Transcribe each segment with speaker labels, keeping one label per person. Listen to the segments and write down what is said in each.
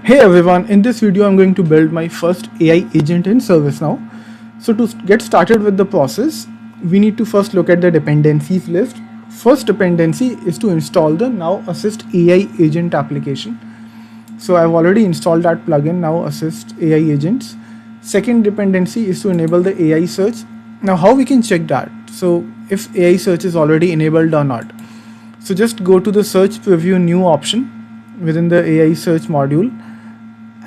Speaker 1: Hey everyone, in this video I'm going to build my first AI agent in ServiceNow. So to get started with the process, we need to first look at the dependencies list. First dependency is to install the Now Assist AI agent application. So I've already installed that plugin, Now Assist AI agents. Second dependency is to enable the AI search. Now how we can check that? So if AI search is already enabled or not. So just go to the search preview new option within the AI search module,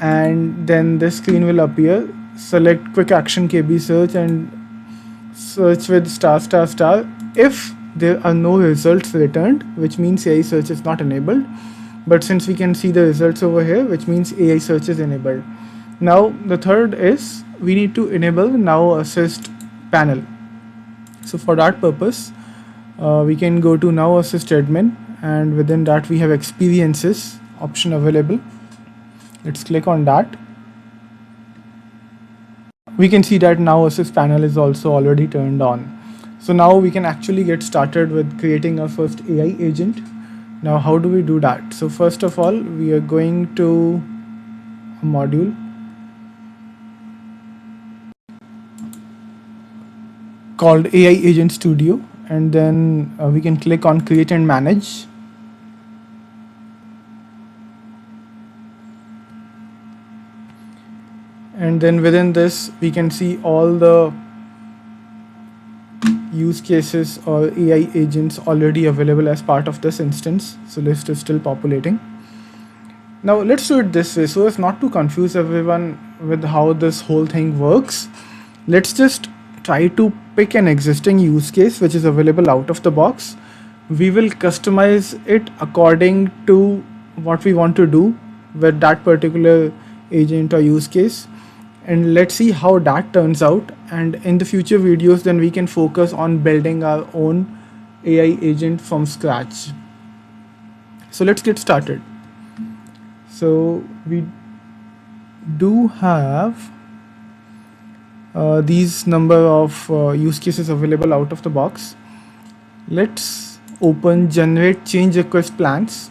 Speaker 1: and then this screen will appear. Select quick action KB search and search with star star star if there are no results returned, which means AI search is not enabled. But since we can see the results over here, which means AI search is enabled. Now the third is we need to enable Now Assist panel. So for that purpose, we can go to Now Assist admin, and within that we have experiences option available. Let's click on that. We can see that Now Assist panel is also already turned on. So now we can actually get started with creating our first AI agent. Now how do we do that? So first of all, we are going to a module called AI Agent Studio, and then we can click on create and manage. And then within this we can see all the use cases or AI agents already available as part of this instance. So list is still populating. Now let's do it this way so as not to confuse everyone with how this whole thing works. Let's just try to pick an existing use case which is available out of the box. We will customize it according to what we want to do with that particular agent or use case, and let's see how that turns out. And in the future videos then we can focus on building our own AI agent from scratch. So let's get started. So we do have these number of use cases available out of the box. Let's open generate change request plans.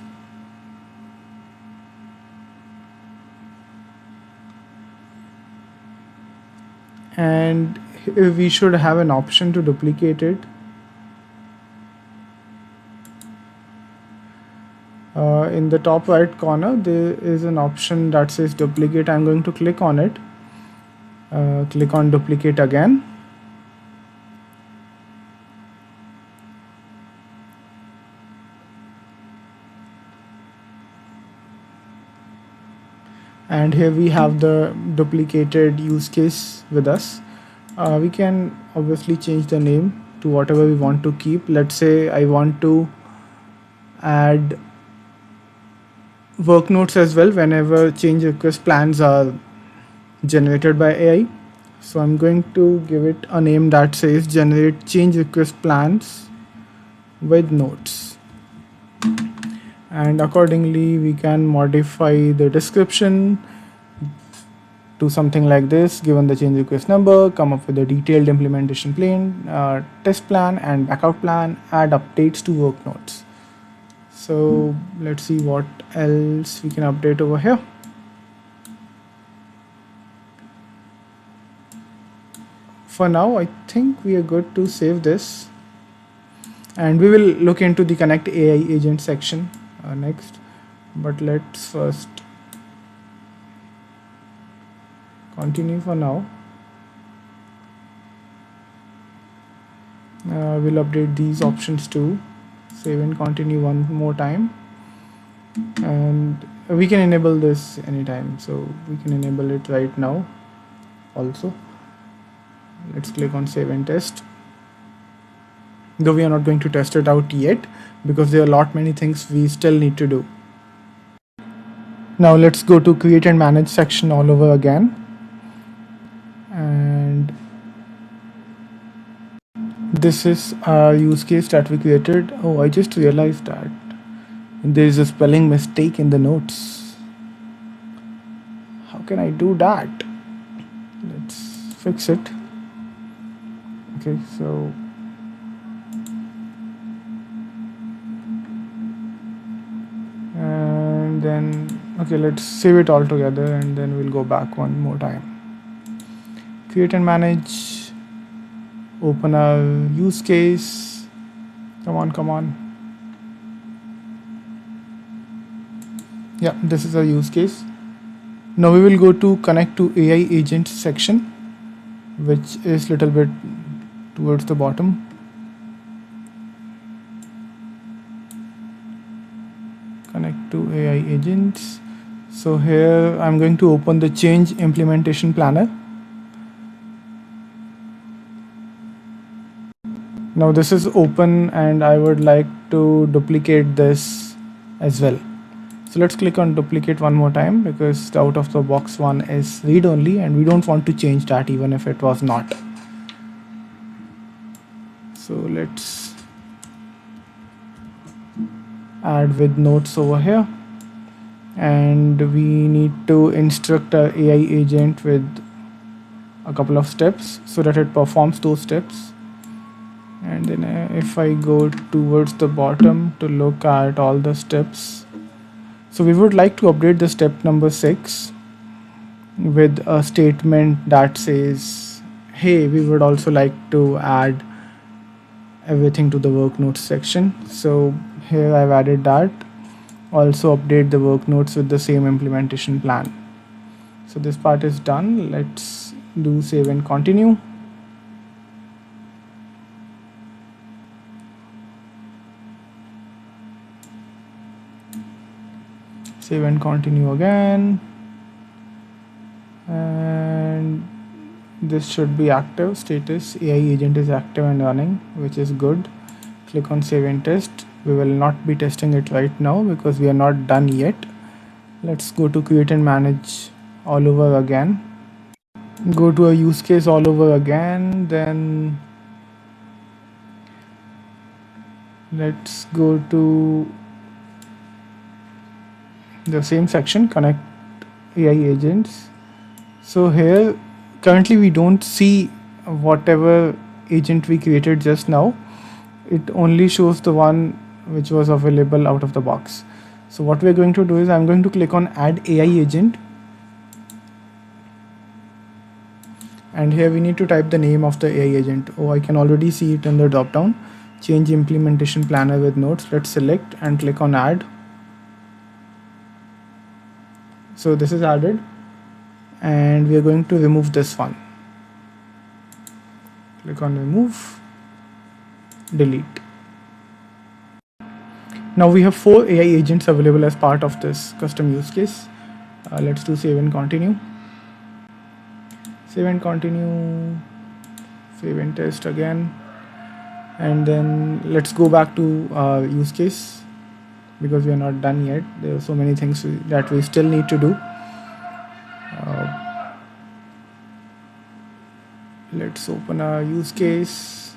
Speaker 1: And here we should have an option to duplicate it. In the top right corner there is an option that says duplicate. I'm going to click on it. Click on duplicate again. And here we have the duplicated use case with us. We can obviously change the name to whatever we want to keep. Let's say I want to add work notes as well whenever change request plans are generated by AI. So I'm going to give it a name that says generate change request plans with notes, and accordingly we can modify the description to something like this. Given the change request number, come up with a detailed implementation plan, test plan and backup plan, add updates to work notes. So let's see what else we can update over here. For now I think we are good to save this, and we will look into the connect AI agent section next, but let's first continue for now. We'll update these options too. Save and continue one more time, and we can enable this anytime, so we can enable it right now also. Let's click on save and test, though we are not going to test it out yet because there are many things we still need to do. Now let's go to create and manage section all over again, and this is our use case that we created. Oh, I just realized that there is a spelling mistake in the notes. How can I do that? Let's fix it. Okay, so and then Okay, let's save it all together and then we'll go back one more time. Create and manage, open our use case. Come on, come on. Yeah, this is our use case. Now we will go to connect to AI agent section, which is little bit towards the bottom. Connect to AI agents. So here I'm going to open the change implementation planner. Now this is open and I would like to duplicate this as well. So let's click on duplicate one more time because the out of the box one is read only and we don't want to change that even if it was not. So let's add with notes over here, and we need to instruct our AI agent with a couple of steps so that it performs those steps. And then if I go towards the bottom to look at all the steps, so we would like to update the step number 6 with a statement that says, hey, we would also like to add everything to the work notes section. So here I've added that. Also update the work notes with the same implementation plan. So this part is done. Let's do save and continue. Save and continue again, and this should be active. Status AI agent is active and running, which is good. Click on save and test. We will not be testing it right now because we are not done yet. Let's go to create and manage all over again. Go to a use case all over again. Then let's go to the same section, connect AI agents. So here currently we don't see whatever agent we created just now. It only shows the one which was available out of the box. So what we're going to do is I'm going to click on add AI agent, and here we need to type the name of the AI agent. Oh, I can already see it in the drop down, change implementation planner with notes. Let's select and click on add. So this is added, and we are going to remove this one. Click on remove, delete. Now we have 4 AI agents available as part of this custom use case. Let's do save and continue. Save and continue, save and test again, and then let's go back to our use case because we are not done yet. There are so many things that we still need to do. Let's open our use case.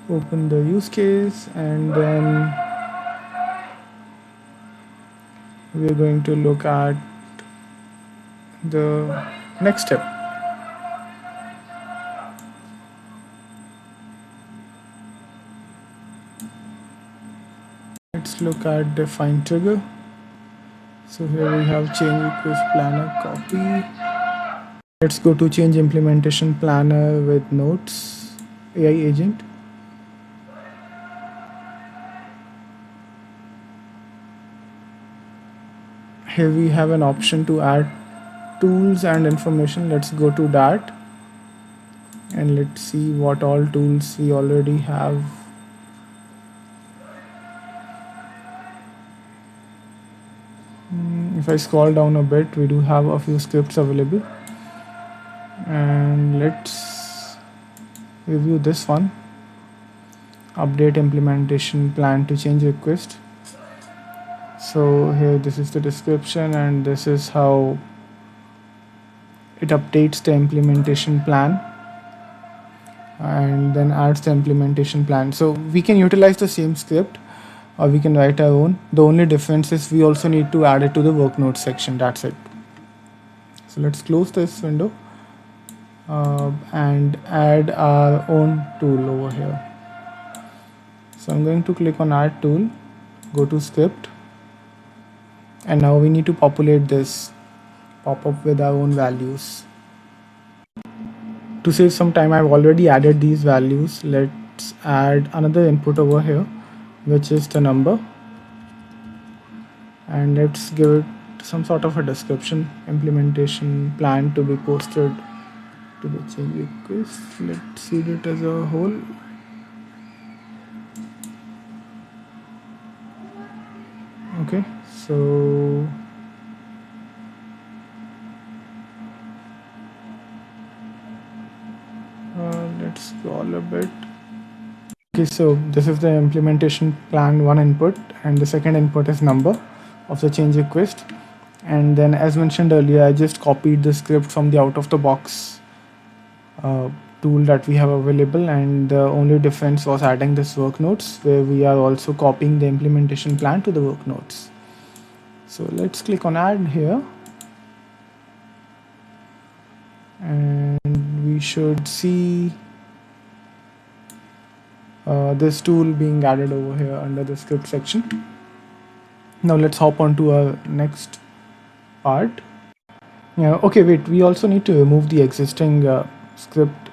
Speaker 1: Open the use case, and then we're going to look at the next step. Let's look at define trigger. So here we have change request planner copy. Let's go to change implementation planner with notes AI agent. Here we have an option to add tools and information. Let's go to that and let's see what all tools we already have. If I scroll down a bit, we do have a few scripts available, and let's review this one. Update implementation plan to change request. So here this is the description, and this is how it updates the implementation plan and then adds the implementation plan. So we can utilize the same script or we can write our own. The only difference is we also need to add it to the work notes section. That's it. So let's close this window and add our own tool over here. So I'm going to click on add tool, go to script, and now we need to populate this pop-up with our own values. To save some time, I've already added these values. Let's add another input over here, which is the number, and let's give it some sort of a description. Implementation plan to be posted to the change request. Let's seed it as a whole. Okay, so let's scroll a bit. Okay, so this is the implementation plan one input, and the second input is number of the change request. And then, as mentioned earlier, I just copied the script from the out of the box tool that we have available, and the only difference was adding this work notes, where we are also copying the implementation plan to the work notes. So let's click on add here, and we should see this tool being added over here under the script section. Now let's hop on to our next part. Okay, wait, we also need to remove the existing script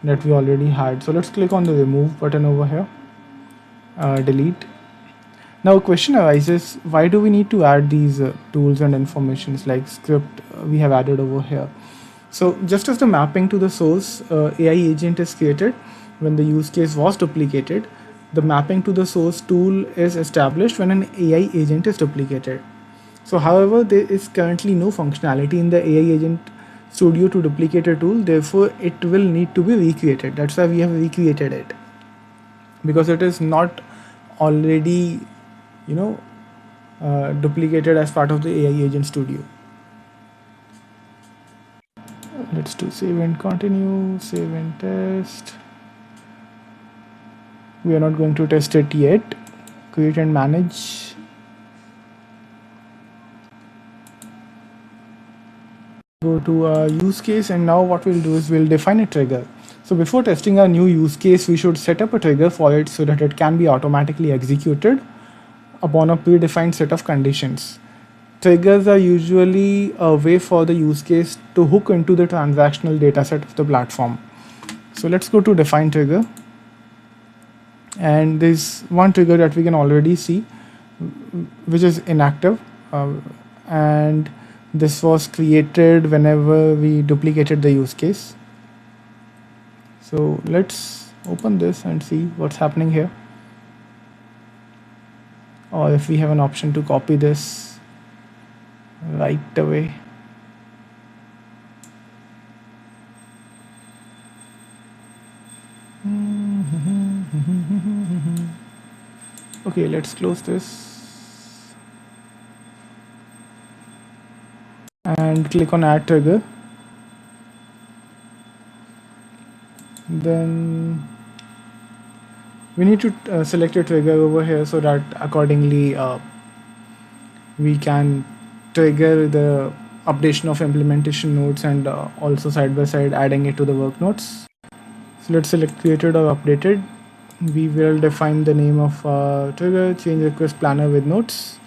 Speaker 1: that we already had. So let's click on the remove button over here, delete. Now a question arises, why do we need to add these tools and informations like script we have added over here? So just as the mapping to the source AI agent is created when the use case was duplicated, the mapping to the source tool is established when an AI agent is duplicated. So however, there is currently no functionality in the AI agent studio to duplicate a tool, therefore it will need to be recreated. That's why we have recreated it, because it is not already duplicated as part of the AI agent studio. Let's do save and continue, save and test. We are not going to test it yet. Create and manage. Go to our use case, and now what we'll do is we'll define a trigger. So before testing our new use case, we should set up a trigger for it so that it can be automatically executed upon a predefined set of conditions. Triggers are usually a way for the use case to hook into the transactional dataset of the platform. So let's go to define trigger. And there's one trigger that we can already see, which is inactive, and this was created whenever we duplicated the use case. So let's open this and see what's happening here, or if we have an option to copy this right away. Okay, let's close this and click on add trigger. Then we need to select a trigger over here so that accordingly we can trigger the updation of implementation nodes, and also side by side adding it to the work notes. So let's select created or updated. We will define the name of trigger, change request planner with notes,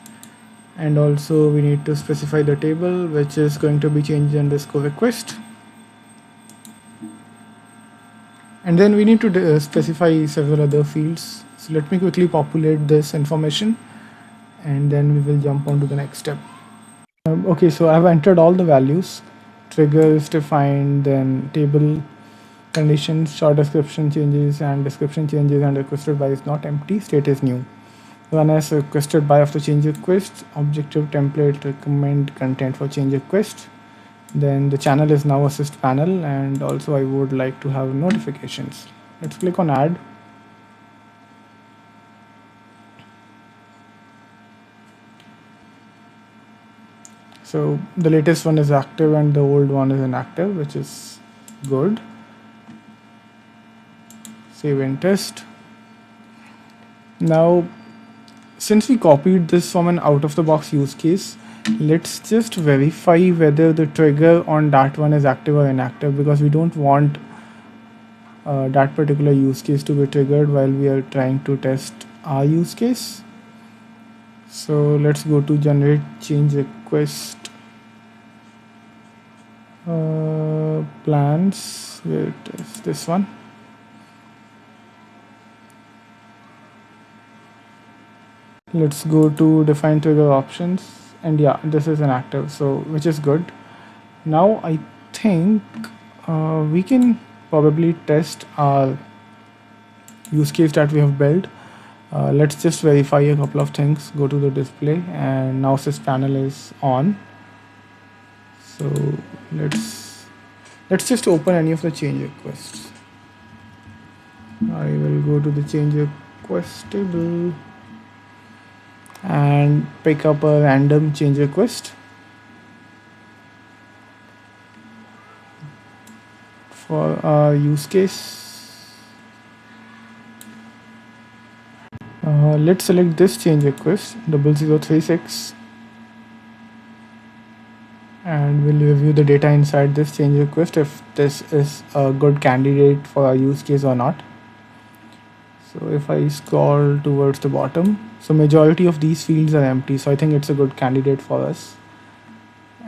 Speaker 1: and also we need to specify the table, which is going to be change underscore request. And then we need to specify several other fields. So let me quickly populate this information, and then we will jump on to the next step. Okay, so I've entered all the values. Trigger is defined, then table, conditions, short description changes and description changes, and requested by is not empty, state is new. Run as requested by of the change request, objective template recommend content for change request. Then the channel is now assist panel, and also I would like to have notifications. Let's click on add. So the latest one is active and the old one is inactive, which is good. Save and test. Now, since we copied this from an out-of-the-box use case, let's just verify whether the trigger on that one is active or inactive, because we don't want that particular use case to be triggered while we are trying to test our use case. So let's go to generate change request plans. Where it is, this one. Let's go to define trigger options, and yeah, this is inactive, so which is good. Now I think we can probably test our use case that we have built. Let's just verify a couple of things. Go to the display, and now sys panel is on. So let's just open any of the change requests. I will go to the change request table and pick up a random change request for our use case. Let's select this change request 0036, and we'll review the data inside this change request if this is a good candidate for our use case or not. So if I scroll towards the bottom, so majority of these fields are empty, so I think it's a good candidate for us.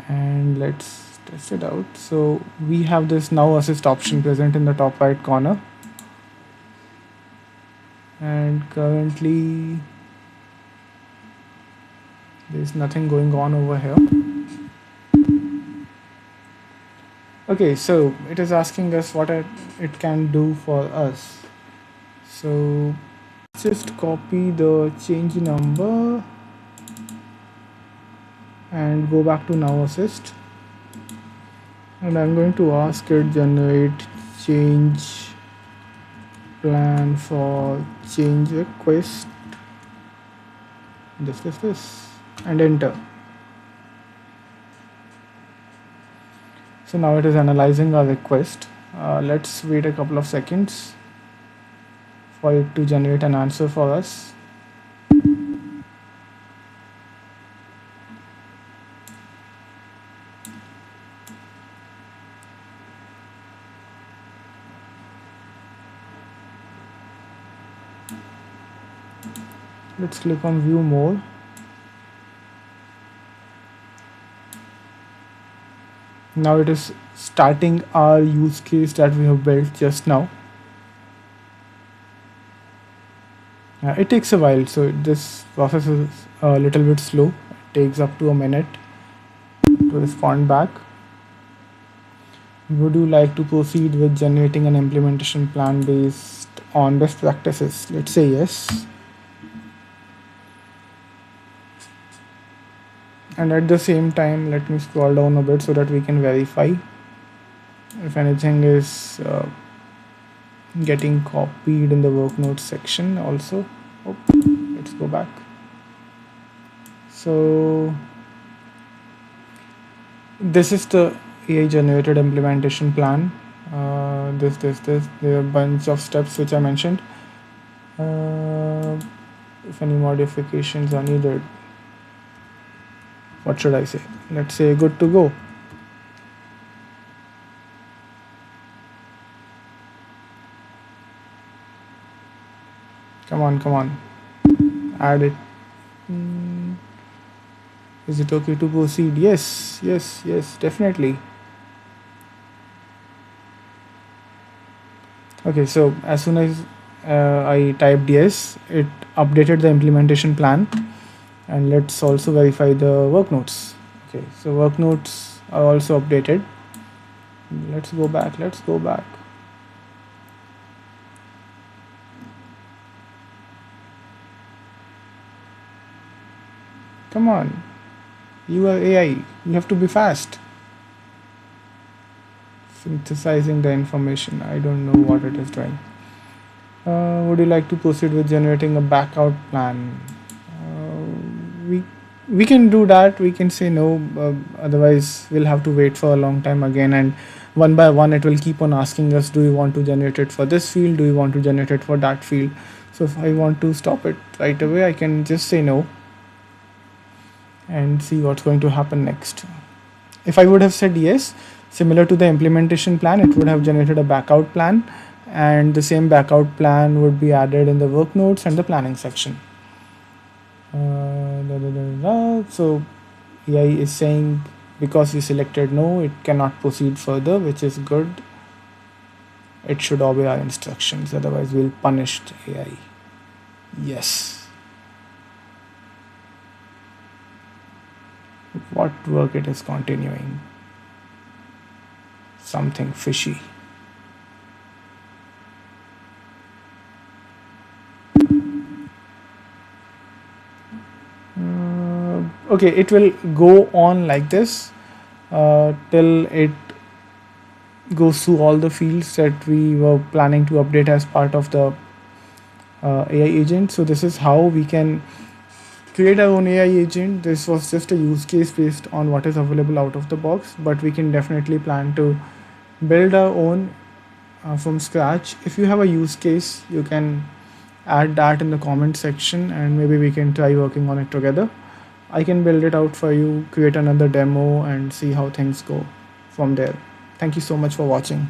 Speaker 1: And let's test it out. So we have this now assist option present in the top right corner, and currently there's nothing going on over here. Okay, so it is asking us what it can do for us. So just copy the change number and go back to now assist, and I'm going to ask it generate change plan for change request, this, and enter. So now it is analyzing our request. Let's wait a couple of seconds for it to generate an answer for us. Let's click on view more. Now it is starting our use case that we have built just now. It takes a while, so this process is a little bit slow. It takes up to a minute to respond back. Would you like to proceed with generating an implementation plan based on best practices? Let's say yes. And at the same time, let me scroll down a bit so that we can verify if anything is getting copied in the work notes section also. Oh, let's go back. So this is the AI generated implementation plan. There are a bunch of steps which I mentioned. If any modifications are needed, what should I say? Let's say good to go. Come on, add it. Is it okay to proceed? Yes, definitely. Okay, so as soon as I typed yes, it updated the implementation plan. And let's also verify the work notes. Okay, so work notes are also updated. Let's go back. Come on, you are AI, you have to be fast. Synthesizing the information, I don't know what it is doing. Would you like to proceed with generating a backout plan? We can do that. We can say no, otherwise we'll have to wait for a long time again, and one by one it will keep on asking us, do you want to generate it for this field, do you want to generate it for that field? So if I want to stop it right away, I can just say no and see what's going to happen next. If I would have said yes, similar to the implementation plan, it would have generated a backout plan, and the same backout plan would be added in the work notes and the planning section. The So AI is saying because we selected no, it cannot proceed further, which is good. It should obey our instructions, otherwise we'll punish the AI. Yes. What work it is continuing? Something fishy. Okay, it will go on like this till it goes through all the fields that we were planning to update as part of the AI agent. So this is how we can create our own AI agent. This was just a use case based on what is available out of the box, but we can definitely plan to build our own from scratch. If you have a use case, you can add that in the comment section and maybe we can try working on it together. I can build it out for you, create another demo, and see how things go from there. Thank you so much for watching.